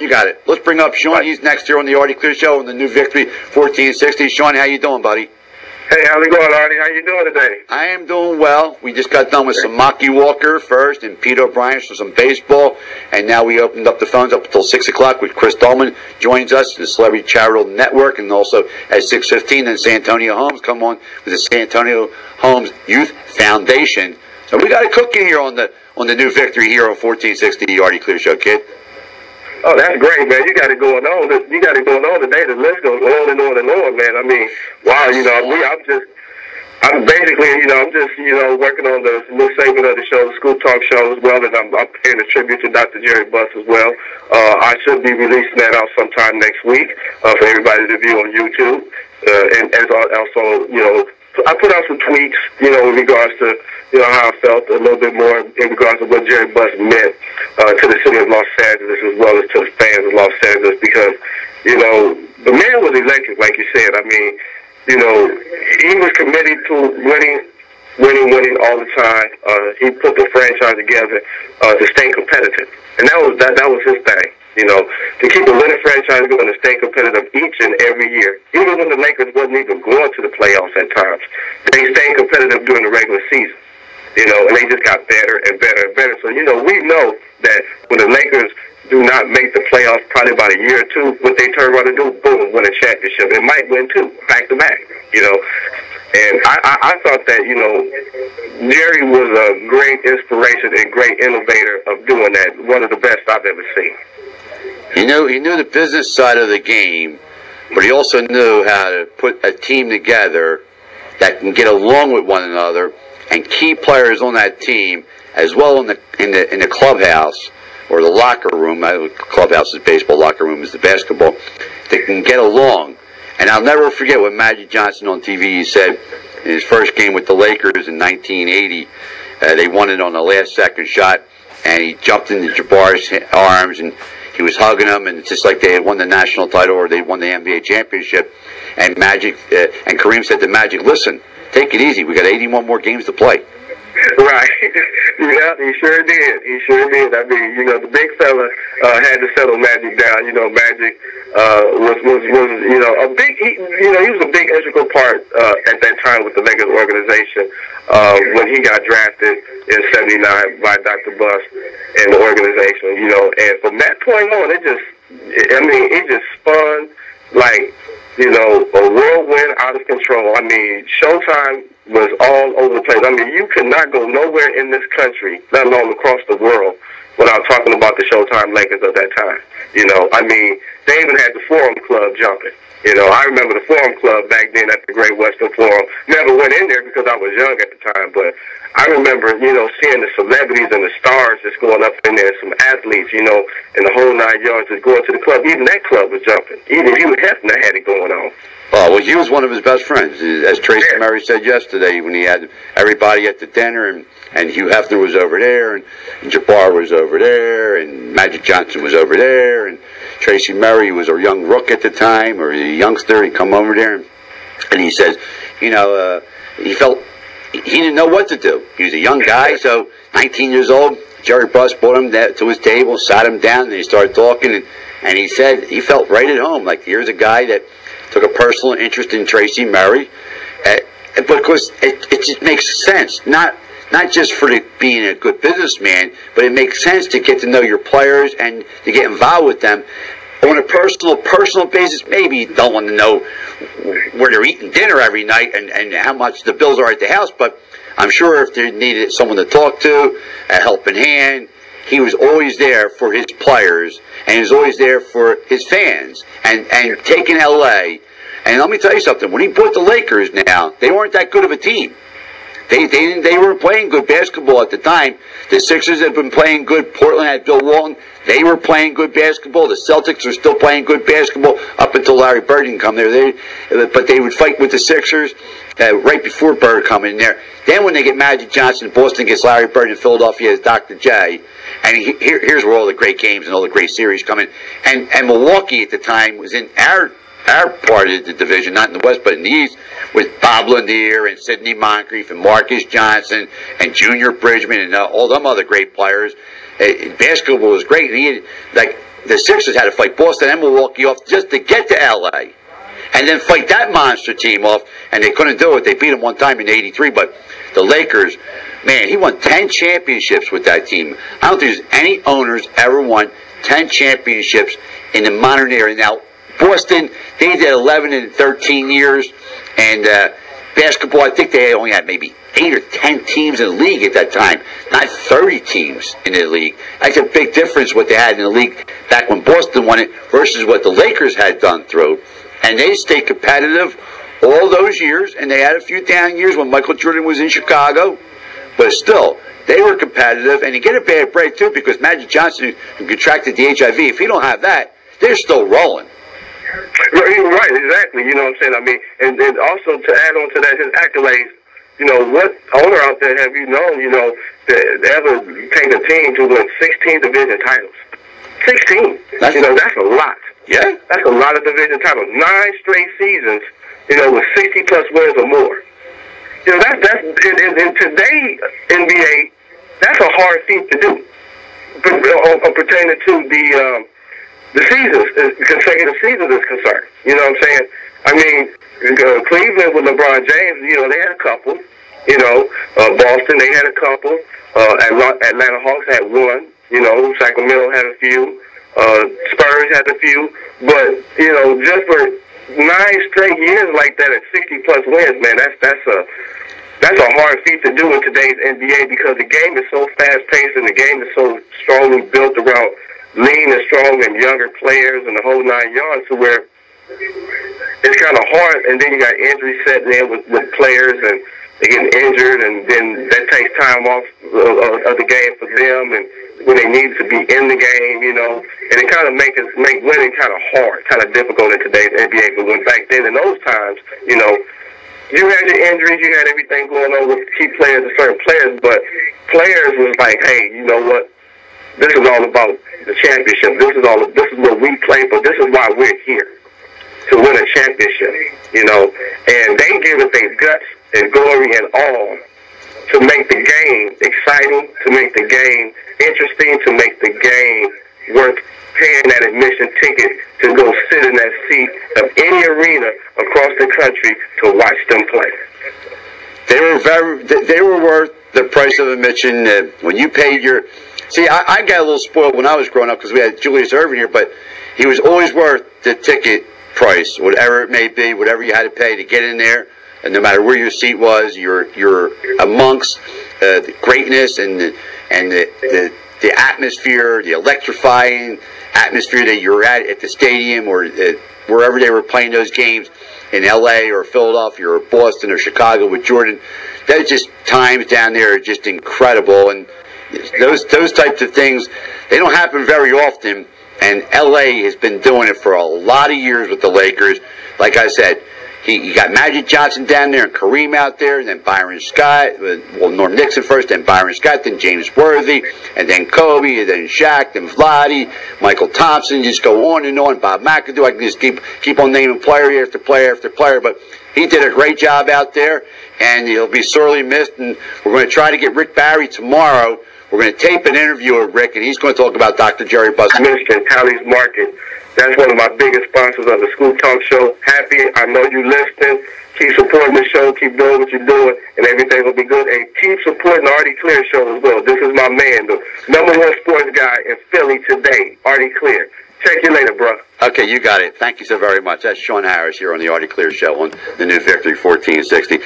You got it. Let's bring up Sean. He's next here on the Artie Clear Show on the new Victory 1460. Sean, how you doing, buddy? Hey, how's it going, Artie? How you doing today? I am doing well. We just got done with some Maki Walker first and Pete O'Brien for some baseball, and now we opened up the phones up until 6 o'clock with Chris Dolman joins us, the Celebrity Charitable Network, and also at 6:15, then San Antonio Holmes come on with the San Antonio Holmes Youth Foundation. So we got a cookie here on the new Victory here on 1460 the Artie Clear Show, kid. Oh, that's great, man. You got it going on. You got it going on today. The list goes on and on and on, man. I mean, wow, I'm basically, I'm just, working on the new segment of the show, the School Talk Show as well, and I'm paying a tribute to Dr. Jerry Buss as well. I should be releasing that out sometime next week for everybody to view on YouTube. And as also, I put out some tweaks, in regards to, how I felt a little bit more in regards to what Jerry Buss meant to the city of Los Angeles as well as to the fans of Los Angeles because, the man was electric, like you said. I mean, he was committed to winning all the time. He put the franchise together to stay competitive. And that was his thing, to keep the winning franchise going to stay competitive each and every year. Even when the Lakers wasn't even going to the playoffs at times, they stayed competitive during the regular season. And they just got better and better and better. So, we know that when the Lakers do not make the playoffs probably about a year or two, what they turn around and do, boom, win a championship. It might win two, back to back, And I thought that, Jerry was a great inspiration and great innovator of doing that. One of the best I've ever seen. He knew the business side of the game, but he also knew how to put a team together that can get along with one another and key players on that team, as well in the clubhouse or the locker room. Clubhouse is baseball, locker room is the basketball. They can get along. And I'll never forget what Magic Johnson on TV said in his first game with the Lakers in 1980. They won it on the last second shot, and he jumped into Jabbar's arms, and he was hugging him, and it's just like they had won the national title or they won the NBA championship. And and Kareem said to Magic, "Listen, take it easy. We got 81 more games to play." Right. Yeah, he sure did. He sure did. I mean, the big fella had to settle Magic down. Magic was a big. He was a big integral part at that time with the Lakers organization when he got drafted in '79 by Dr. Buss and the organization. And from that point on, it just spun like a whirlwind out of control. I mean, Showtime was all over the place. I mean, you could not go nowhere in this country, let alone across the world, without talking about the Showtime Lakers of that time. I mean, they even had the Forum Club jumping. I remember the Forum Club back then at the Great Western Forum. Never went in there because I was young at the time, but I remember, seeing the celebrities and the stars just going up in there, some athletes, and the whole 9 yards just going to the club. Even that club was jumping. Even Hugh Hefner had it going on. Oh, well, he was one of his best friends, as Tracy Murray said yesterday when he had everybody at the dinner, and Hugh Hefner was over there, and Jabbar was over there, and Magic Johnson was over there, and Tracy Murray was a young rook at the time, or a youngster. He'd come over there, and he says, he felt he didn't know what to do. He was a young guy, so 19 years old. Jerry Buss brought him to his table, sat him down, and they started talking, and he said he felt right at home. Like, here's a guy that took a personal interest in Tracy Murray, because it just makes sense. Not just for being a good businessman, but it makes sense to get to know your players and to get involved with them on a personal basis. Maybe you don't want to know where they're eating dinner every night and how much the bills are at the house, but I'm sure if they needed someone to talk to, a helping hand, he was always there for his players, and he was always there for his fans. And taking L.A., and let me tell you something, when he bought the Lakers now, they weren't that good of a team. They were playing good basketball at the time. The Sixers had been playing good. Portland had Bill Walton. They were playing good basketball. The Celtics were still playing good basketball up until Larry Bird didn't come there. But they would fight with the Sixers right before Bird come in there. Then when they get Magic Johnson, Boston gets Larry Bird, and Philadelphia has Dr. J. And here's where all the great games and all the great series come in. And Milwaukee at the time was in our part of the division, not in the West, but in the East, with Bob Lanier and Sidney Moncrief and Marcus Johnson and Junior Bridgman and all them other great players. Basketball was great. And he had, like, the Sixers had to fight Boston and Milwaukee off just to get to L.A. and then fight that monster team off, and they couldn't do it. They beat them one time in '83, but the Lakers, man, he won 10 championships with that team. I don't think there's any owners ever won 10 championships in the modern era. Now, Boston, they did 11 and 13 years, and basketball, I think they only had maybe 8 or 10 teams in the league at that time, not 30 teams in the league. That's a big difference what they had in the league back when Boston won it versus what the Lakers had done through. And they stayed competitive all those years, and they had a few down years when Michael Jordan was in Chicago, but still, they were competitive, and you get a bad break, too, because Magic Johnson, who contracted the HIV, if he don't have that, they're still rolling. Right, exactly. You know what I'm saying? I mean, and also to add on to that, his accolades, you know, what owner out there have you known, you know, that ever take a team to win 16 division titles? 16. That's a lot. Yeah. That's a lot of division titles. 9 straight seasons, you know, with 60-plus wins or more. You know, that's in today's NBA, that's a hard feat to do. Pertaining to the seasons, consecutive seasons is concerned. You know what I'm saying? I mean, Cleveland with LeBron James, you know, they had a couple. You know, Boston, they had a couple. Atlanta Hawks had one. You know, Sacramento had a few. Spurs had a few. But, you know, just for 9 straight years like that at 60-plus wins, man, that's a hard feat to do in today's NBA because the game is so fast-paced and the game is so strongly built around lean and strong and younger players and the whole 9 yards to where it's kind of hard. And then you got injuries setting in with players and they getting injured, and then that takes time off of the game for them and when they need to be in the game, you know. And it kind of make winning kind of hard, kind of difficult in today's NBA. But when back then in those times, you know, you had your injuries, you had everything going on with key players and certain players, but players was like, hey, you know what? This is all about the championship. This is what we play for. This is why we're here, to win a championship, you know. And they give it their guts and glory and all to make the game exciting, to make the game interesting, to make the game worth paying that admission ticket to go sit in that seat of any arena across the country to watch them play. They were worth the price of admission. When you paid your... See, I got a little spoiled when I was growing up because we had Julius Erving here, but he was always worth the ticket price, whatever it may be, whatever you had to pay to get in there. And no matter where your seat was, you're amongst the greatness and the atmosphere, the electrifying atmosphere that you're at the stadium or wherever they were playing those games in L.A. or Philadelphia or Boston or Chicago with Jordan. Those just times down there are just incredible. And those types of things, they don't happen very often, and L.A. has been doing it for a lot of years with the Lakers. Like I said, you got Magic Johnson down there and Kareem out there, and then Byron Scott, well, Norm Nixon first, then Byron Scott, then James Worthy, and then Kobe, and then Shaq, then Vlade, Michael Thompson, just go on and on, Bob McAdoo. I can just keep on naming player after player after player, but he did a great job out there, and he'll be sorely missed, and we're going to try to get Rick Barry tomorrow. We're going to tape an interview with Rick, and he's going to talk about Dr. Jerry Buss. Michigan, Tally's Market. That's one of my biggest sponsors of the Scoop Talk Show. Happy, I know you listening. Keep supporting the show. Keep doing what you're doing, and everything will be good. And keep supporting the Artie Clear Show as well. This is my man, the #1 sports guy in Philly today, Artie Clear. Check you later, bro. Okay, you got it. Thank you so very much. That's Sean Harris here on the Artie Clear Show on the new Victory 1460.